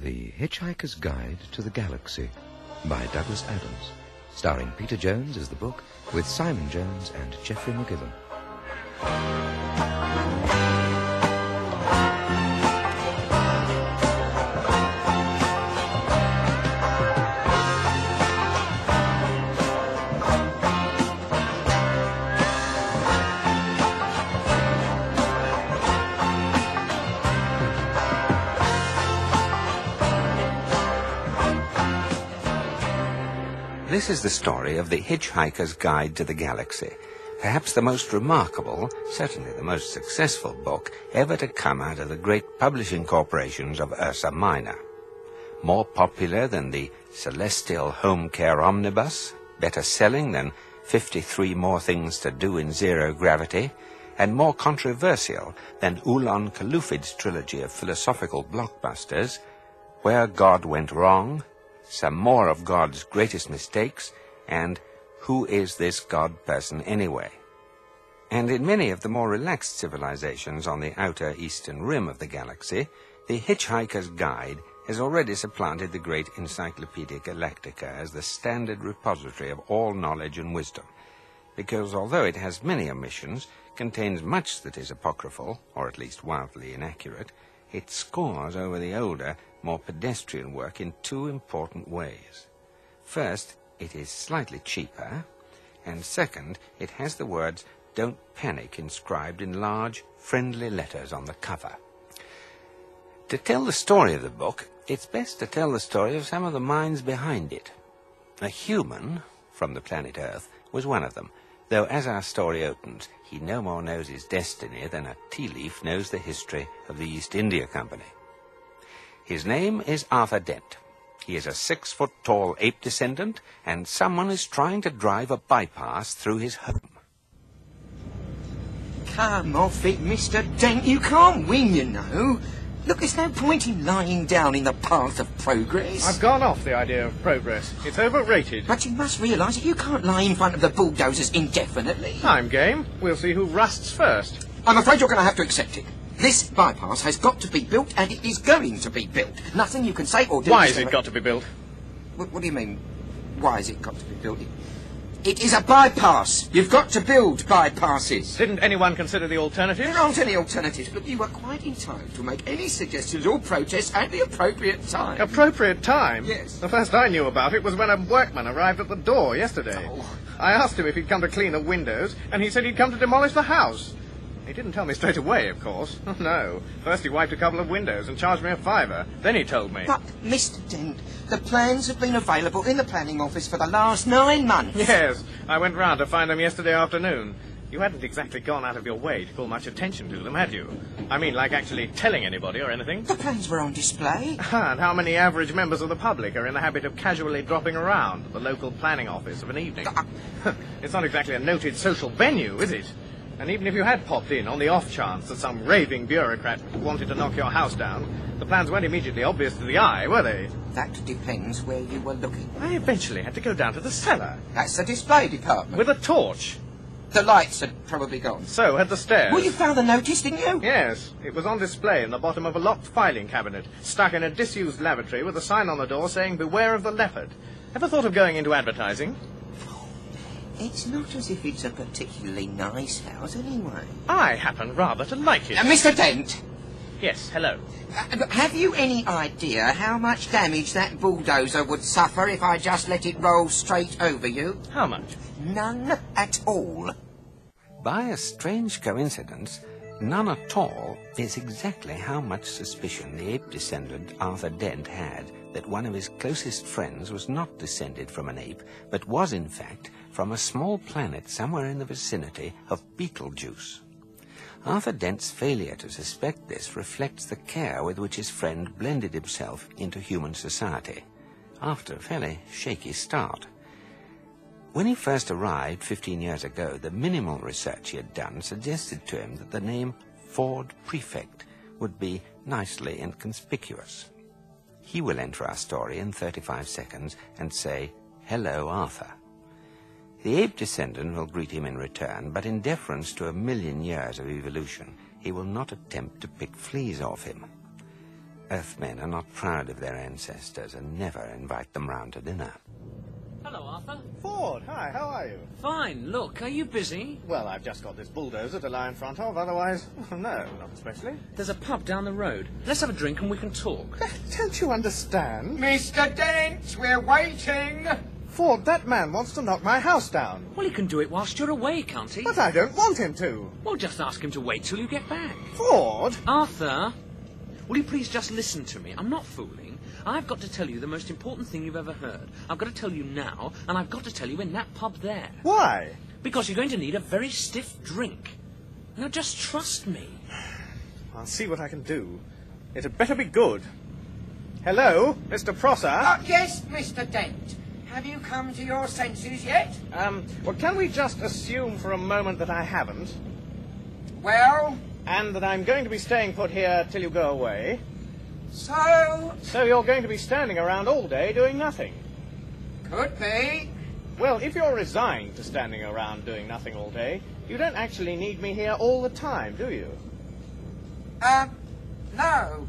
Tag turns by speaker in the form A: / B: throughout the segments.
A: The Hitchhiker's Guide to the Galaxy by Douglas Adams, starring Peter Jones as the book, with Simon Jones and Geoffrey McGibbon.
B: This is the story of the Hitchhiker's Guide to the Galaxy, perhaps the most remarkable, certainly the most successful book ever to come out of the great publishing corporations of Ursa Minor. More popular than the Celestial Home Care Omnibus, better selling than 53 More Things to Do in Zero Gravity, and more controversial than Ulan Kalufid's trilogy of philosophical blockbusters, Where God Went Wrong, Some More of God's Greatest Mistakes, and Who Is This God Person Anyway? And in many of the more relaxed civilizations on the outer eastern rim of the galaxy, the Hitchhiker's Guide has already supplanted the great Encyclopaedia Galactica as the standard repository of all knowledge and wisdom, because although it has many omissions, contains much that is apocryphal, or at least wildly inaccurate, it scores over the older, more pedestrian work in two important ways. First, it is slightly cheaper, and second, it has the words "Don't Panic" inscribed in large, friendly letters on the cover. To tell the story of the book, it's best to tell the story of some of the minds behind it. A human, from the planet Earth, was one of them, though as our story opens, he no more knows his destiny than a tea leaf knows the history of the East India Company. His name is Arthur Dent. He is a 6-foot-tall ape descendant, and someone is trying to drive a bypass through his home.
C: Come off it, Mr. Dent. You can't win, you know. Look, there's no point in lying down in the path of progress.
D: I've gone off the idea of progress. It's overrated.
C: But you must realise that you can't lie in front of the bulldozers indefinitely.
D: I'm game. We'll see who rusts first.
C: I'm afraid you're going to have to accept it. This bypass has got to be built, and it is going to be built. Nothing you can say or do...
D: Why has it got to be built?
C: What do you mean, why has it got to be built? It is a bypass. You've got to build bypasses.
D: Didn't anyone consider the alternatives?
C: There aren't any alternatives, but you were quite entitled to make any suggestions or protests at the appropriate time.
D: Appropriate time?
C: Yes.
D: The first I knew about it was when a workman arrived at the door yesterday.
C: Oh.
D: I asked him if he'd come to clean the windows, and he said he'd come to demolish the house. He didn't tell me straight away, of course. No. First he wiped a couple of windows and charged me a £5. Then he told me.
C: But, Mr. Dent, the plans have been available in the planning office for the last 9 months.
D: Yes. I went round to find them yesterday afternoon. You hadn't exactly gone out of your way to call much attention to them, had you? I mean, like actually telling anybody or anything?
C: The plans were on display.
D: And how many average members of the public are in the habit of casually dropping around the local planning office of an evening? It's not exactly a noted social venue, is it? And even if you had popped in on the off chance that some raving bureaucrat wanted to knock your house down, the plans weren't immediately obvious to the eye, were they?
C: That depends where you were looking.
D: I eventually had to go down to the cellar.
C: That's the display department.
D: With a torch.
C: The lights had probably gone.
D: So had the stairs.
C: Well, you found the notice, didn't you?
D: Yes. It was on display in the bottom of a locked filing cabinet, stuck in a disused lavatory with a sign on the door saying, "Beware of the leopard." Ever thought of going into advertising?
C: It's not as if it's a particularly nice house, anyway.
D: I happen rather to like it.
C: Mr. Dent!
D: Yes, hello.
C: Have you any idea how much damage that bulldozer would suffer if I just let it roll straight over you?
D: How much?
C: None at all.
B: By a strange coincidence, none at all is exactly how much suspicion the ape descendant Arthur Dent had that one of his closest friends was not descended from an ape, but was in fact from a small planet somewhere in the vicinity of Beetlejuice. Arthur Dent's failure to suspect this reflects the care with which his friend blended himself into human society, after a fairly shaky start. When he first arrived 15 years ago, the minimal research he had done suggested to him that the name Ford Prefect would be nicely inconspicuous. He will enter our story in 35 seconds and say, "Hello, Arthur." The ape descendant will greet him in return, but in deference to 1,000,000 years of evolution, he will not attempt to pick fleas off him. Earthmen are not proud of their ancestors and never invite them round to dinner.
E: Hello, Arthur.
D: Ford, hi, how are you?
E: Fine. Look, are you busy?
D: Well, I've just got this bulldozer to lie in front of, otherwise... no, not especially.
E: There's a pub down the road. Let's have a drink and we can talk.
D: Don't you understand?
C: Mr. Dent, we're waiting.
D: Ford, that man wants to knock my house down.
E: Well, he can do it whilst you're away, can't he?
D: But I don't want him to.
E: Well, just ask him to wait till you get back.
D: Ford!
E: Arthur, will you please just listen to me? I'm not fooling. I've got to tell you the most important thing you've ever heard. I've got to tell you now, and I've got to tell you in that pub there.
D: Why?
E: Because you're going to need a very stiff drink. Now, just trust me.
D: I'll see what I can do. It had better be good. Hello, Mr. Prosser?
C: Yes, Mr. Dent. Have you come to your senses yet?
D: Well, can we just assume for a moment that I haven't?
C: Well?
D: And that I'm going to be staying put here till you go away.
C: So?
D: So you're going to be standing around all day doing nothing?
C: Could be.
D: Well, if you're resigned to standing around doing nothing all day, you don't actually need me here all the time, do you?
C: No.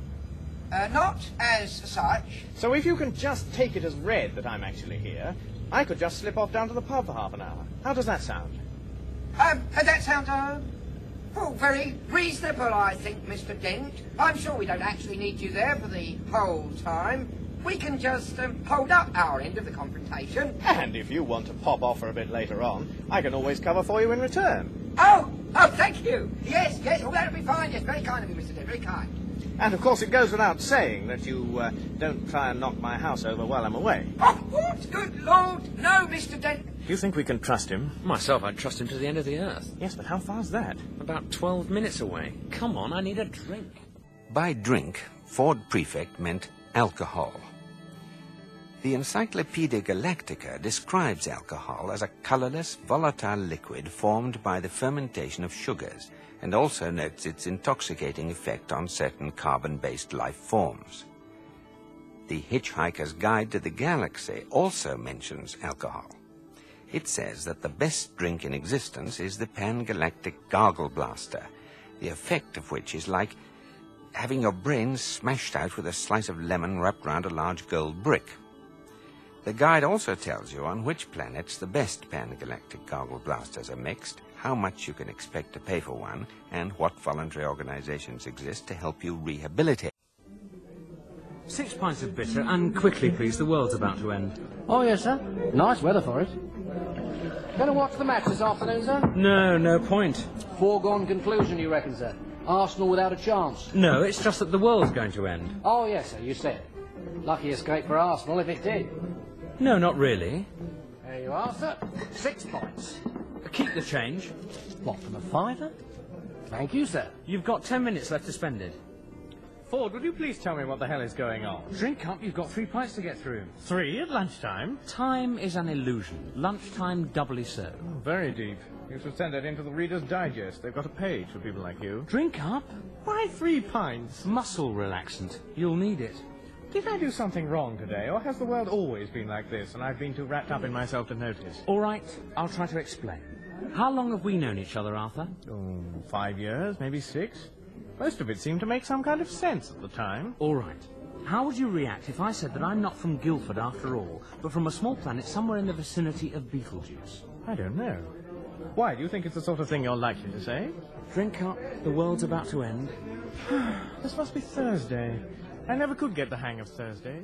C: Not as such.
D: So if you can just take it as read that I'm actually here, I could just slip off down to the pub for half an hour. How does that sound?
C: That sounds, very reasonable, I think, Mr. Dent. I'm sure we don't actually need you there for the whole time. We can just hold up our end of the confrontation.
D: And if you want to pop off for a bit later on, I can always cover for you in return.
C: Oh, thank you. Yes, that'll be fine. Yes, very kind of you, Mr. Dent, very kind.
D: And, of course, it goes without saying that you don't try and knock my house over while I'm away.
C: Oh, what? Good Lord, no, Mr. Dent.
D: Do you think we can trust him?
E: Myself, I'd trust him to the end of the earth.
D: Yes, but how far's that?
E: About 12 minutes away. Come on, I need a drink.
B: By drink, Ford Prefect meant alcohol. The Encyclopaedia Galactica describes alcohol as a colourless, volatile liquid formed by the fermentation of sugars, and also notes its intoxicating effect on certain carbon-based life forms. The Hitchhiker's Guide to the Galaxy also mentions alcohol. It says that the best drink in existence is the pan-galactic gargle blaster, the effect of which is like having your brains smashed out with a slice of lemon wrapped round a large gold brick. The guide also tells you on which planets the best pan-galactic gargle blasters are mixed, how much you can expect to pay for one, and what voluntary organizations exist to help you rehabilitate.
E: 6 pints of bitter, and quickly, please. The world's about to end.
F: Oh, yes, sir. Nice weather for it. Going to watch the match this afternoon, sir?
E: No point.
F: Foregone conclusion, you reckon, sir? Arsenal without a chance?
E: No, it's just that the world's going to end.
F: Oh, yes, sir, you said. Lucky escape for Arsenal if it did.
E: No, not really.
F: There you are, sir. 6 points.
E: Keep the change.
F: What, from a fiver? Thank you, sir.
E: You've got 10 minutes left to spend it.
D: Ford, would you please tell me what the hell is going on?
E: Drink up, you've got 3 pints to get through.
D: 3 at lunchtime?
E: Time is an illusion. Lunchtime doubly so.
D: Oh, very deep. You should send that into the Reader's Digest. They've got a page for people like you.
E: Drink up.
D: Why 3 pints?
E: Muscle relaxant. You'll need it.
D: Did I do something wrong today, or has the world always been like this, and I've been too wrapped up in myself to notice?
E: All right, I'll try to explain. How long have we known each other, Arthur?
D: 5 years, maybe 6. Most of it seemed to make some kind of sense at the time.
E: All right. How would you react if I said that I'm not from Guildford after all, but from a small planet somewhere in the vicinity of Beetlejuice?
D: I don't know. Why, do you think it's the sort of thing you're likely to say?
E: Drink up, the world's about to end.
D: This must be Thursday. I never could get the hang of Thursdays.